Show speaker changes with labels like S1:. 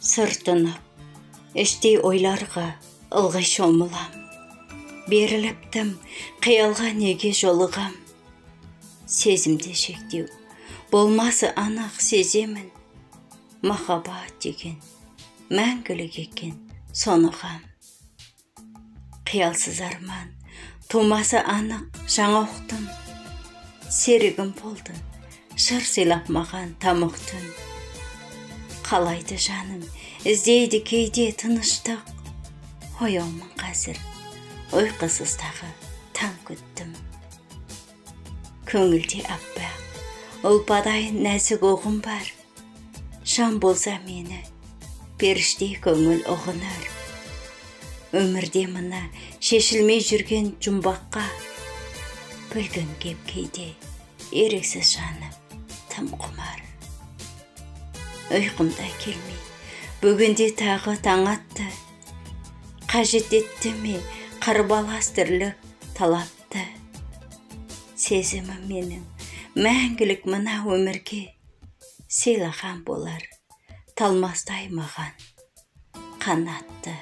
S1: Сыртынып, іштей ойларға ылғи шомылам. Беріліптім, қиялға неге жолығам. Сезімде шектеу, болмасы анық сеземін. Махаббат деген, мәңгілік екен, сонығам. Қиялсыз арман, тумасы анық, жаңа ұқтым. Серігім болдың, шыр сыйлап маған тамық түн. Қалайды жаным, іздейді кейде тыныштық. Ояумын қазір, ұйқысыздағы таң күттім. Көңілде аппақ, ұлпадай нәзік оғым бар. Жан болса мені, періштей көңіл ұғынар. Өмірде мына шешілмей жүрген жұмбаққа білгін кеп кейде, ерексіз жаным, тым құмар. Ұйқымда келмей, бүгінде тағы таң атты. Қажет етті ме, қарбалас тірлік талапты. Сезімім менің, мәңгілік мына өмірге, сыйлаған болар, талмастай маған қанатты.